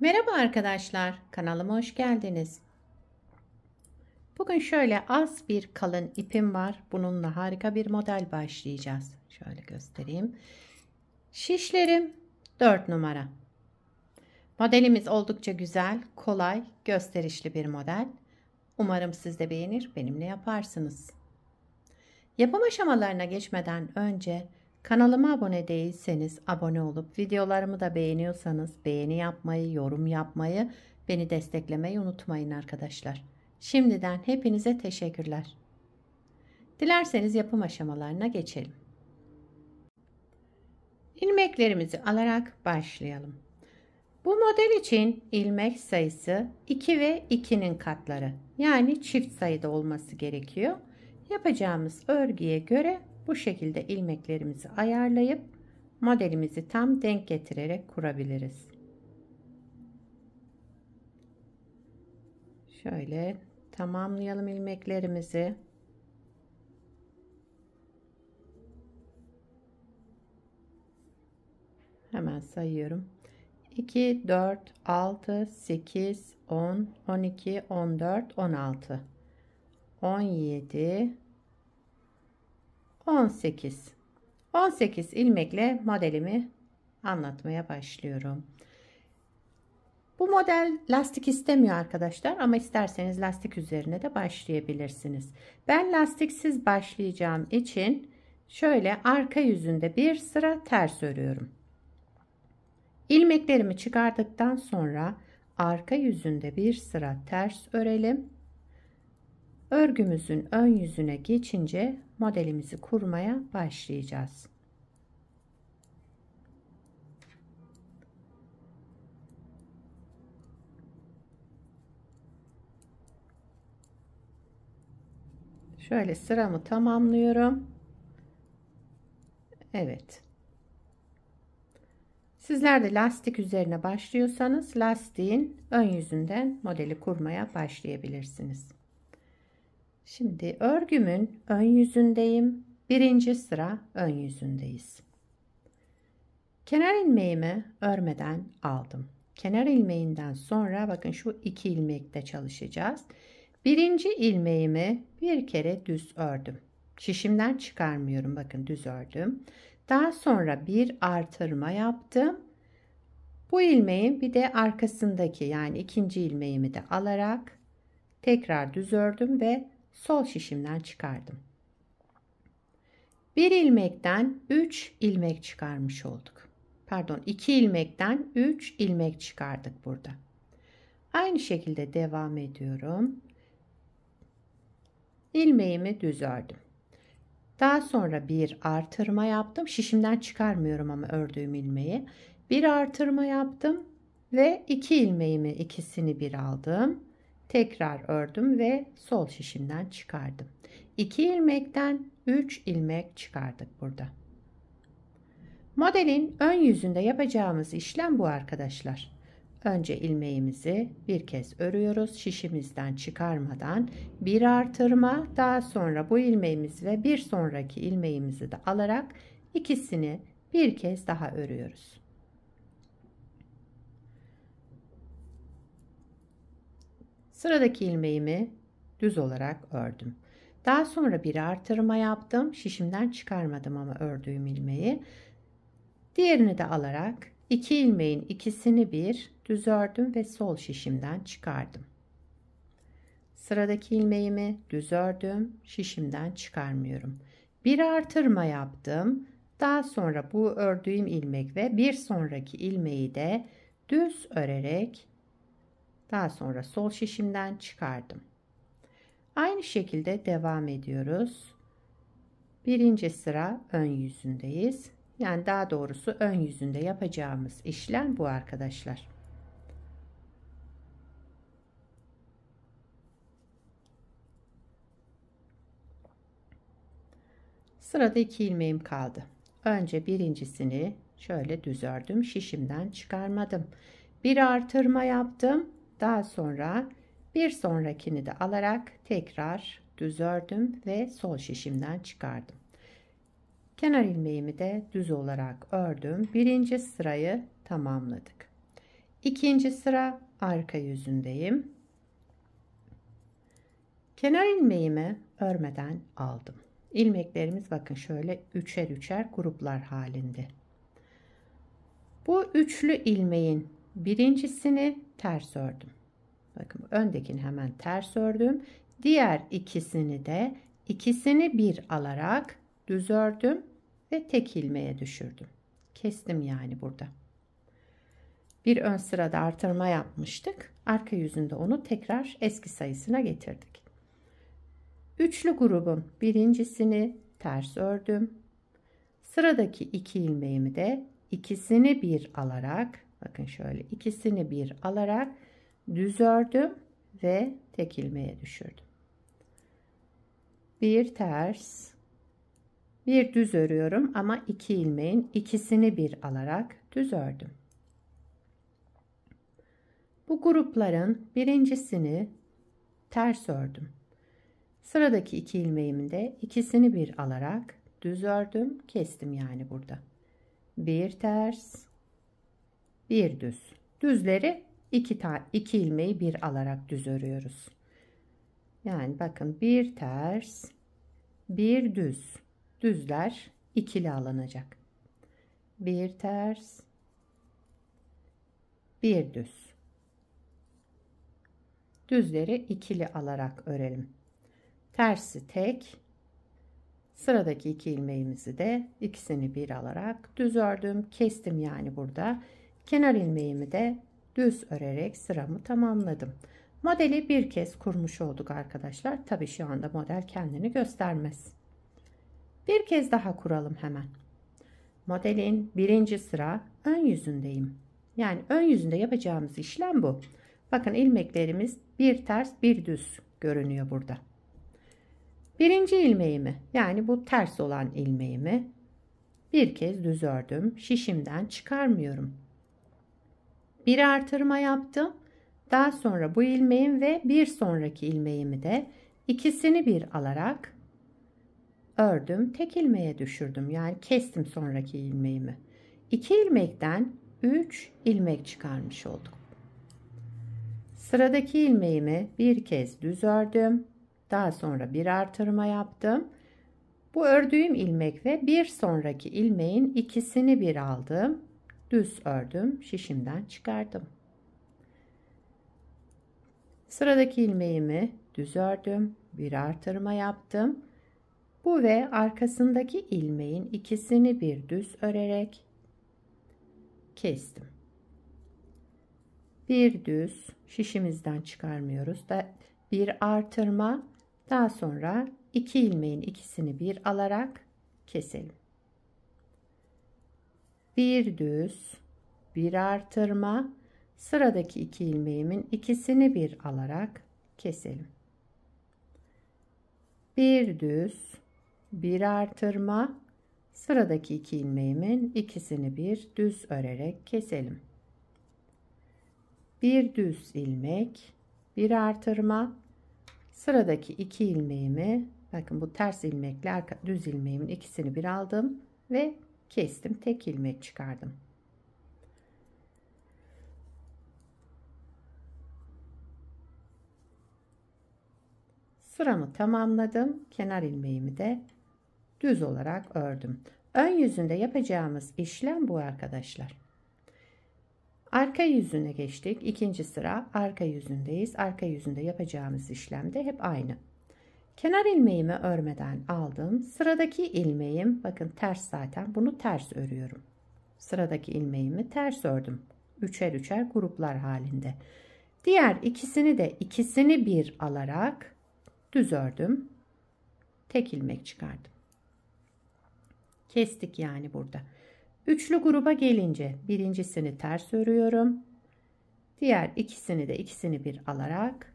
Merhaba arkadaşlar, kanalıma hoş geldiniz. Bugün şöyle az bir kalın ipim var. Bununla harika bir model başlayacağız. Şöyle göstereyim. Şişlerim 4 numara. Modelimiz oldukça güzel, kolay, gösterişli bir model. Umarım siz de beğenir, benimle yaparsınız. Yapım aşamalarına geçmeden önce kanalıma abone değilseniz abone olup videolarımı da beğeniyorsanız beğeni yapmayı, yorum yapmayı, beni desteklemeyi unutmayın arkadaşlar. Şimdiden hepinize teşekkürler. Dilerseniz yapım aşamalarına geçelim. İlmeklerimizi alarak başlayalım. Bu model için ilmek sayısı 2 ve 2'nin katları, yani çift sayıda olması gerekiyor. Yapacağımız örgüye göre bu şekilde ilmeklerimizi ayarlayıp modelimizi tam denk getirerek kurabiliriz. Şöyle tamamlayalım ilmeklerimizi. Hemen sayıyorum. 2, 4, 6, 8, 10, 12, 14, 16, 17, 18. 18 ilmekle modelimi anlatmaya başlıyorum. Bu model lastik istemiyor arkadaşlar, ama isterseniz lastik üzerine de başlayabilirsiniz. Ben lastiksiz başlayacağım için şöyle arka yüzünde bir sıra ters örüyorum. İlmeklerimi çıkardıktan sonra arka yüzünde bir sıra ters örelim. Örgümüzün ön yüzüne geçince modelimizi kurmaya başlayacağız. Şöyle sıramı tamamlıyorum. Evet. Sizler de lastik üzerine başlıyorsanız lastiğin ön yüzünden modeli kurmaya başlayabilirsiniz. Şimdi örgümün ön yüzündeyim. Birinci sıra ön yüzündeyiz. Kenar ilmeğimi örmeden aldım. Kenar ilmeğinden sonra bakın şu iki ilmekte çalışacağız. Birinci ilmeğimi bir kere düz ördüm. Şişimden çıkarmıyorum, bakın düz ördüm. Daha sonra bir artırma yaptım. Bu ilmeğin bir de arkasındaki, yani ikinci ilmeğimi de alarak tekrar düz ördüm ve sol şişimden çıkardım. Bir ilmekten 3 ilmek çıkarmış olduk. Pardon, 2 ilmekten 3 ilmek çıkardık burada. Aynı şekilde devam ediyorum. İlmeğimi düz ördüm. Daha sonra bir artırma yaptım. Şişimden çıkarmıyorum ama ördüğüm ilmeği. Bir artırma yaptım ve 2 ilmeğimi ikisini bir aldım. Tekrar ördüm ve sol şişimden çıkardım. 2 ilmekten 3 ilmek çıkardık burada. Modelin ön yüzünde yapacağımız işlem bu arkadaşlar. Önce ilmeğimizi bir kez örüyoruz. Şişimizden çıkarmadan bir artırma, daha sonra bu ilmeğimiz ve bir sonraki ilmeğimizi de alarak ikisini bir kez daha örüyoruz. Sıradaki ilmeğimi düz olarak ördüm. Daha sonra bir artırma yaptım. Şişimden çıkarmadım ama ördüğüm ilmeği. Diğerini de alarak 2 ilmeğin ikisini bir düz ördüm ve sol şişimden çıkardım. Sıradaki ilmeğimi düz ördüm, şişimden çıkarmıyorum. Bir artırma yaptım. Daha sonra bu ördüğüm ilmek ve bir sonraki ilmeği de düz örerek daha sonra sol şişimden çıkardım. Aynı şekilde devam ediyoruz. Birinci sıra ön yüzündeyiz. Yani daha doğrusu ön yüzünde yapacağımız işlem bu arkadaşlar. Sırada 2 ilmeğim kaldı. Önce birincisini şöyle düz ördüm. Şişimden çıkarmadım. Bir artırma yaptım. Daha sonra bir sonrakini de alarak tekrar düz ördüm ve sol şişimden çıkardım. Kenar ilmeğimi de düz olarak ördüm. Birinci sırayı tamamladık. İkinci sıra arka yüzündeyim. Kenar ilmeğimi örmeden aldım. İlmeklerimiz bakın şöyle üçer üçer gruplar halinde. Bu üçlü ilmeğin birincisini ters ördüm. Bakın öndekini hemen ters ördüm. Diğer ikisini de ikisini bir alarak düz ördüm ve tek ilmeğe düşürdüm. Kestim yani burada. Bir ön sırada artırma yapmıştık. Arka yüzünde onu tekrar eski sayısına getirdik. Üçlü grubun birincisini ters ördüm. Sıradaki iki ilmeğimi de ikisini bir alarak, bakın şöyle ikisini bir alarak düz ördüm ve tek ilmeğe düşürdüm. Bir ters, bir düz örüyorum ama iki ilmeğin ikisini bir alarak düz ördüm. Bu grupların birincisini ters ördüm. Sıradaki iki ilmeğimin de ikisini bir alarak düz ördüm, kestim yani burada. Bir ters, bir düz. Düzleri iki ilmeği bir alarak düz örüyoruz. Yani bakın bir ters, bir düz. Düzler ikili alınacak. Bir ters, bir düz. Düzleri ikili alarak örelim. Tersi tek. Sıradaki iki ilmeğimizi de ikisini bir alarak düz ördüm. Kestim yani burada. Kenar ilmeğimi de düz örerek sıramı tamamladım. Modeli bir kez kurmuş olduk arkadaşlar. Tabii şu anda model kendini göstermez. Bir kez daha kuralım hemen. Modelin birinci sıra ön yüzündeyim. Yani ön yüzünde yapacağımız işlem bu. Bakın ilmeklerimiz bir ters bir düz görünüyor burada. Birinci ilmeğimi, yani bu ters olan ilmeğimi bir kez düz ördüm. Şişimden çıkarmıyorum. Bir artırma yaptım. Daha sonra bu ilmeğim ve bir sonraki ilmeğimi de ikisini bir alarak ördüm. Tek ilmeğe düşürdüm. Yani kestim sonraki ilmeğimi. 2 ilmekten 3 ilmek çıkarmış olduk. Sıradaki ilmeğimi bir kez düz ördüm. Daha sonra bir artırma yaptım. Bu ördüğüm ilmek ve bir sonraki ilmeğin ikisini bir aldım. Düz ördüm. Şişimden çıkardım. Sıradaki ilmeğimi düz ördüm. Bir artırma yaptım. Bu ve arkasındaki ilmeğin ikisini bir düz örerek kestim. Bir düz, şişimizden çıkarmıyoruz da bir artırma, daha sonra iki ilmeğin ikisini bir alarak keselim. Bir düz, bir artırma, sıradaki iki ilmeğimin ikisini bir alarak keselim. Bir düz, bir artırma, sıradaki iki ilmeğimin ikisini bir düz örerek keselim. Bir düz ilmek, bir artırma, sıradaki iki ilmeğimi, bakın bu ters ilmekle düz ilmeğimin ikisini bir aldım ve kestim, tek ilmek çıkardım. Sıramı tamamladım. Kenar ilmeğimi de düz olarak ördüm. Ön yüzünde yapacağımız işlem bu arkadaşlar. Arka yüzüne geçtik. İkinci sıra arka yüzündeyiz. Arka yüzünde yapacağımız işlem de hep aynı. Kenar ilmeğimi örmeden aldım. Sıradaki ilmeğim, bakın ters zaten, bunu ters örüyorum. Sıradaki ilmeğimi ters ördüm. Üçer üçer gruplar halinde. Diğer ikisini de ikisini bir alarak düz ördüm. Tek ilmek çıkardım. Kestik yani burada. Üçlü gruba gelince birincisini ters örüyorum. Diğer ikisini de ikisini bir alarak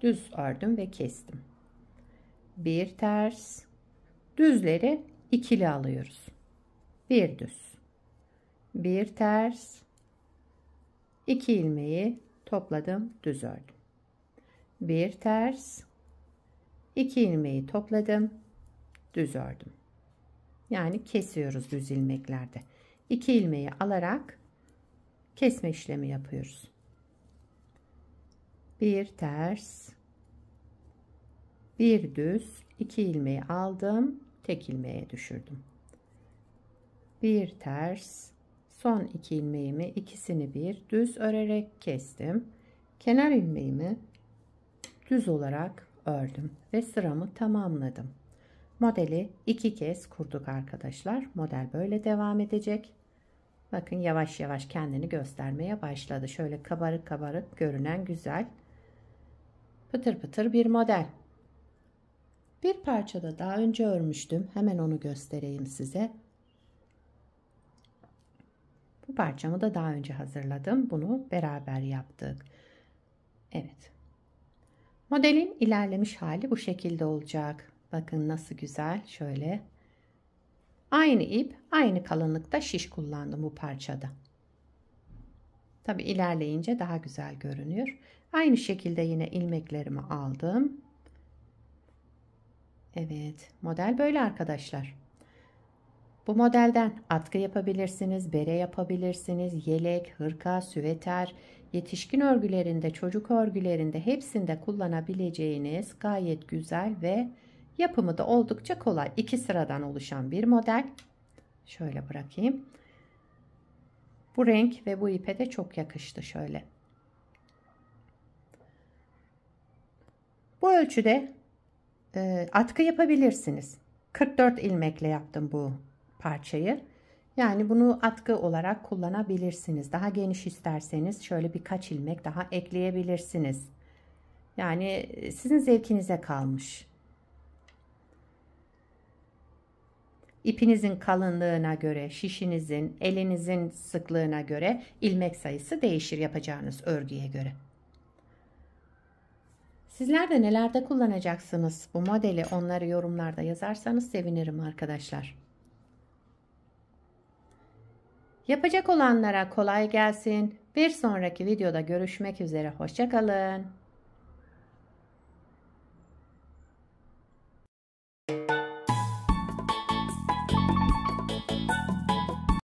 düz ördüm ve kestim. Bir ters, düzleri ikili alıyoruz. Bir düz, bir ters, iki ilmeği topladım, düz ördüm. Bir ters, iki ilmeği topladım, düz ördüm. Yani kesiyoruz düz ilmeklerde. 2 ilmeği alarak kesme işlemi yapıyoruz. Bir ters, bir düz, 2 ilmeği aldım, tek ilmeğe düşürdüm. Bir ters, son 2 ilmeğimi ikisini bir düz örerek kestim. Kenar ilmeğimi düz olarak ördüm ve sıramı tamamladım. Modeli 2 kez kurduk arkadaşlar. Model böyle devam edecek. Bakın yavaş yavaş kendini göstermeye başladı. Şöyle kabarık kabarık görünen güzel, pıtır pıtır bir model. Bir parçada daha önce örmüştüm. Hemen onu göstereyim size. Bu parçamı da daha önce hazırladım. Bunu beraber yaptık. Evet. Modelin ilerlemiş hali bu şekilde olacak. Bakın nasıl güzel. Şöyle. Aynı ip, aynı kalınlıkta şiş kullandım bu parçada. Tabi ilerleyince daha güzel görünüyor. Aynı şekilde yine ilmeklerimi aldım. Evet, model böyle arkadaşlar. Bu modelden atkı yapabilirsiniz, bere yapabilirsiniz, yelek, hırka, süveter, yetişkin örgülerinde, çocuk örgülerinde hepsinde kullanabileceğiniz gayet güzel ve yapımı da oldukça kolay. 2 sıradan oluşan bir model. Şöyle bırakayım. Bu renk ve bu ipe de çok yakıştı şöyle. Bu ölçüde atkı yapabilirsiniz. 44 ilmekle yaptım bu parçayı. Yani bunu atkı olarak kullanabilirsiniz. Daha geniş isterseniz şöyle birkaç ilmek daha ekleyebilirsiniz. Yani sizin zevkinize kalmış. İpinizin kalınlığına göre, şişinizin, elinizin sıklığına göre ilmek sayısı değişir yapacağınız örgüye göre. Sizler de nelerde kullanacaksınız bu modeli, onları yorumlarda yazarsanız sevinirim arkadaşlar. Yapacak olanlara kolay gelsin. Bir sonraki videoda görüşmek üzere. Hoşça kalın.